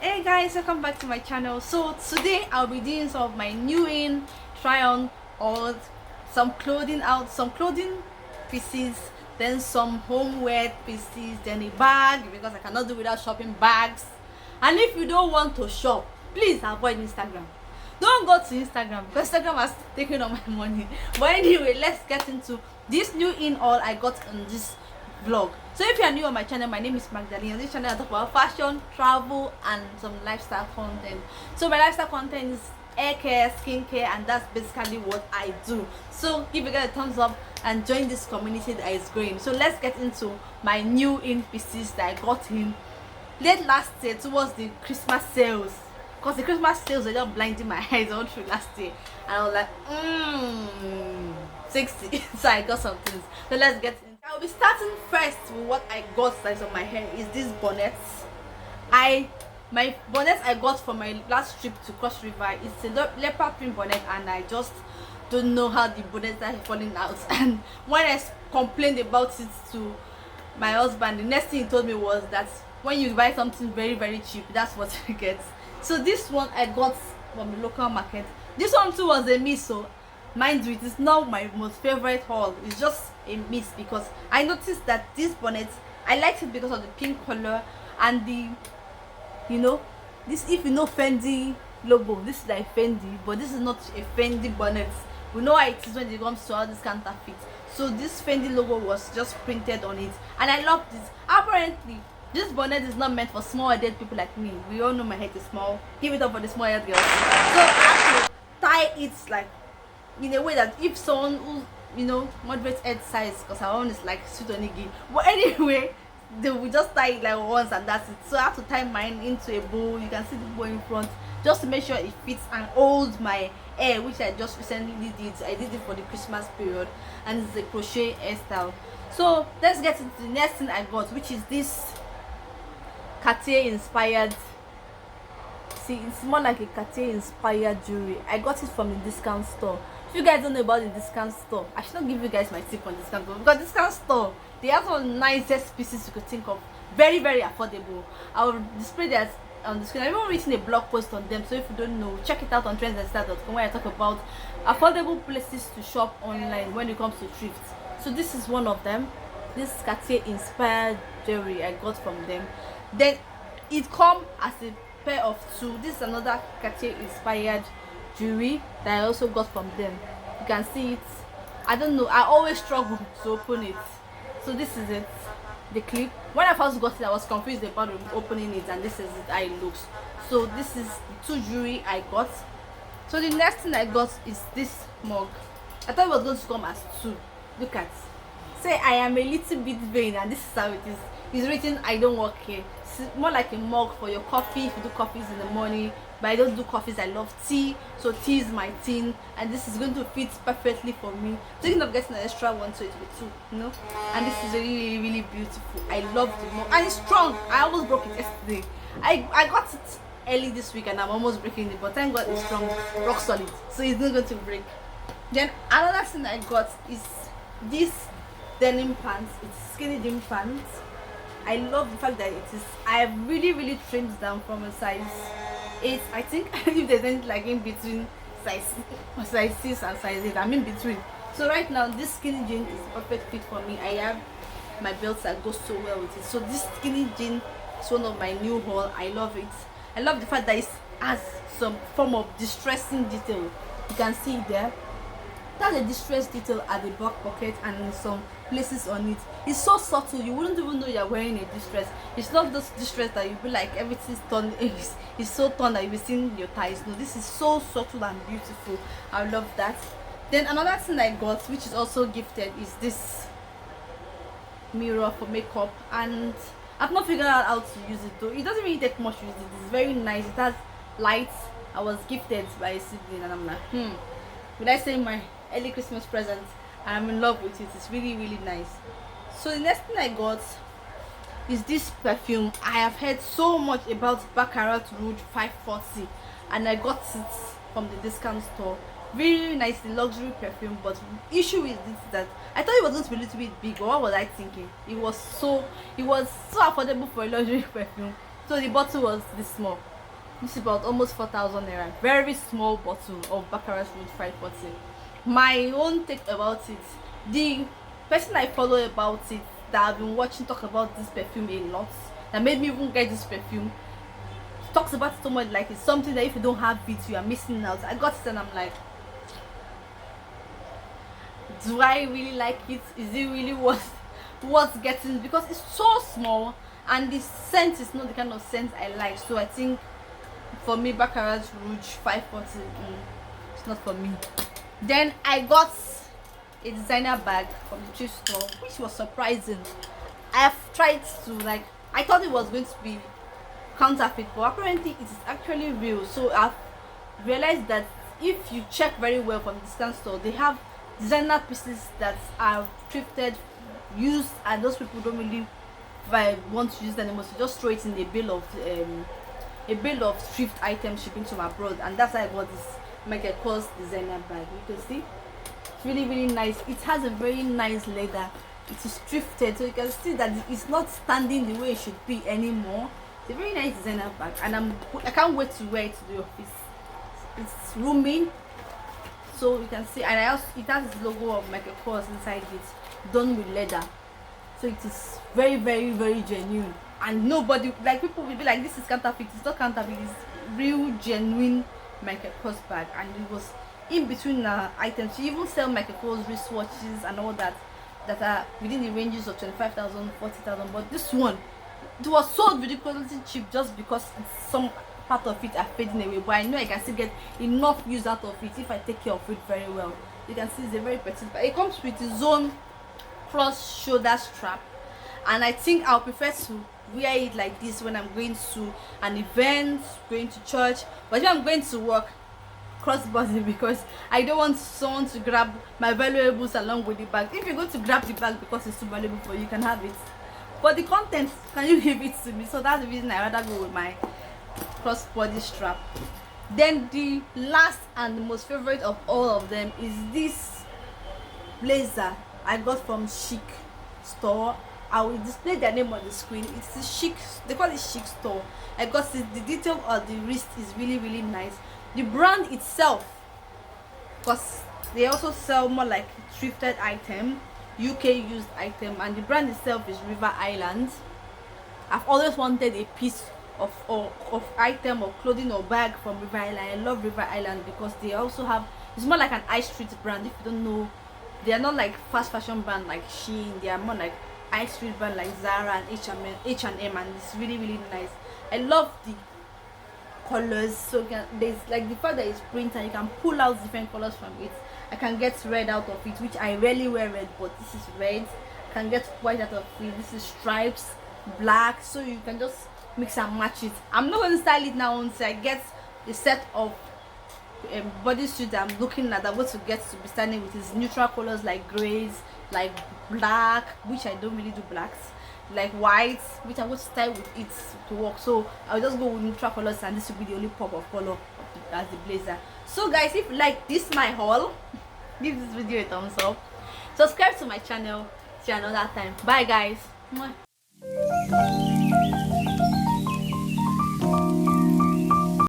Hey guys, welcome back to my channel. So today I'll be doing some of my new in try on or some clothing pieces, then some homeware pieces, then a bag because I cannot do without shopping bags. And if you don't want to shop, please avoid Instagram. Don't go to Instagram because Instagram has taken all my money. But anyway, let's get into this new in all I got on this vlog. So if you are new on my channel, my name is Magdalene. On this channel I talk about fashion, travel and some lifestyle content. So my lifestyle content is hair care, skincare, and that's basically what I do. So give it a thumbs up and join this community that is growing. So let's get into my new in pieces that I got in late last year towards the Christmas sales, because the Christmas sales were just blinding my eyes all through last year, and I was like 60. So I got some things. So let's get in. I'll be starting first with what I got that's on my hair is this bonnet. My bonnet I got for my last trip to Cross River. It's a leopard print bonnet, and I just don't know how the bonnet started falling out. And when I complained about it to my husband, the next thing he told me was that when you buy something very cheap, that's what you get. So this one I got from the local market. This one too was a miss, so mind you, it is not my most favorite haul. It's just a miss because I noticed that this bonnet, I liked it because of the pink color and the, this, if you know Fendi logo, this is like Fendi, but this is not a Fendi bonnet. We know how it is when it comes to all this counterfeit. So this Fendi logo was just printed on it, and I loved it. Apparently this bonnet is not meant for small headed people like me. We all know my head is small. Give it up for the small head girls. So I have to tie it like in a way that if someone who moderate head size, because our own is like suit onigi, but anyway they will just tie it like once and that's it. So I have to tie mine into a bow. You can see the bow in front just to make sure it fits and holds my hair, which I just recently did. I did it for the Christmas period, and it's a crochet hairstyle. So let's get into the next thing I got, which is this Cartier inspired, see, it's more like a Cartier inspired jewelry. I got it from the discount store. If you guys don't know about the discount store, I should not give you guys my tip on discount store, because discount store, they have some of the nicest pieces you could think of, very affordable. I will display that on the screen. I've even written a blog post on them, so if you don't know, check it out on trendsandstyle.com, where I talk about affordable places to shop online when it comes to thrift. So this is one of them, this Cartier inspired jewelry I got from them. Then it come as a pair of two. This is another Cartier inspired jewelry that I also got from them. You can see it. I don't know, I always struggle to open it. So this is it, the clip. When I first got it, I was confused about opening it, and this is it how it looks. So this is the two jewelry I got. So the next thing I got is this mug. I thought it was going to come as two. Look at, say I am a little bit vain, and this is how it is. It's written I don't work here. It's more like a mug for your coffee if you do coffees in the morning, but I don't do coffees. I love tea, so tea is my thing, and this is going to fit perfectly for me. Thinking of getting an extra one so it will be two, and this is really beautiful. I love the mug, and it's strong. I almost broke it yesterday. I got it early this week and I'm almost breaking it, but thank God it's strong, rock solid, so it's not going to break. Then another thing I got is this denim pants. It's skinny denim pants. I love the fact that it is, I have really trimmed down from a size 8, I think. If there's anything like in between size 6 and size 8, I'm in between. So right now this skinny jean is a perfect fit for me. I have my belts that goes so well with it. So this skinny jean is one of my new haul. I love it. I love the fact that it has some form of distressing detail. You can see it there. That's a distress detail at the back pocket and in some places on it. It's so subtle, you wouldn't even know you're wearing a distress. It's not those distress that you be like everything's torn. It's so torn that you'll be seeing your thighs. No, this is so subtle and beautiful. I love that. Then another thing I got, which is also gifted, is this mirror for makeup, and I've not figured out how to use it though. It doesn't really take much to use it. It's very nice. It has lights. I was gifted by a sibling, and I'm like, would I say my early Christmas present? I'm in love with it. It's really nice. So the next thing I got is this perfume. I have heard so much about Baccarat Rouge 540, and I got it from the discount store. Really nice luxury perfume, but the issue with this is that I thought it was going to be a little bit big, but what was I thinking? It was so affordable for a luxury perfume. So the bottle was this small. This is about almost 4,000 naira. Very small bottle of Baccarat Rouge 540. My own take about it, the person I follow about it, that I've been watching talk about this perfume a lot, that made me even get this perfume, talks about it so much like it's something that if you don't have it, you are missing out. I got it and I'm like, do I really like it? Is it really worth getting? Because it's so small and the scent is not the kind of scent I like. So I think for me, Baccarat Rouge 540, it's not for me. Then I got a designer bag from the thrift store, which was surprising. I've tried to, like, I thought it was going to be counterfeit, but apparently it is actually real. So I've realized that if you check very well from the discount store, they have designer pieces that are thrifted, used, and those people don't really want to use them anymore, so just throw it in a bill of thrift items shipping to abroad. And that's why I got this Michael Kors designer bag. You can see it's really, really nice. It has a very nice leather. It is thrifted, so you can see that it's not standing the way it should be anymore. It's a very nice designer bag, and I can't wait to wear it to the office. It's roomy, so you can see, and it has the logo of Michael Kors inside it, done with leather. So it is very, very, very genuine, and nobody, like, people will be like, this is counterfeit. It's not counterfeit, it's real, genuine Michael Kors bag. And it was in between items. You even sell Michael Kors wristwatches and all that are within the ranges of 25,000, 40,000. But this one, it was sold ridiculously cheap just because some part of it are fading away. But I know I can still get enough use out of it if I take care of it very well. You can see it's a very petite bag. It comes with its own cross shoulder strap, and I think I'll prefer to wear it like this when I'm going to an event, going to church. But if I'm going to work, crossbody, because I don't want someone to grab my valuables along with the bag. If you go to grab the bag because it's too valuable for you, you can have it, but the contents, can you give it to me? So that's the reason I rather go with my crossbody strap. Then the last and the most favorite of all of them is this blazer I got from Chic store. I will display their name on the screen. It's the Chic, they call it Chic store. I got this, the detail of the wrist is really, really nice. The brand itself, because they also sell more like thrifted item, UK used item, and the brand itself is River Island. I've always wanted a piece of item or clothing or bag from River Island. I love River Island because they also have, it's more like an high street brand. If you don't know, they are not like fast fashion brand like Shein. They are more like high street brand like Zara and H&M, and it's really, really nice. I love the colors. So there's like the fact that it's print and you can pull out different colors from it. I can get red out of it, which I rarely wear red, but this is red. I can get white out of it. This is stripes, black, so you can just mix and match it. I'm not going to style it now until I get the set of bodysuit that I'm looking at. I'm going to get to be standing with his neutral colors like grays, like black, which I don't really do blacks, like white, which I'm going to style with it to work. So I'll just go with neutral colors, and this will be the only pop of color as the blazer. So guys, if you like this my haul, give this video a thumbs up, subscribe to my channel. See you another time. Bye guys. Mwah.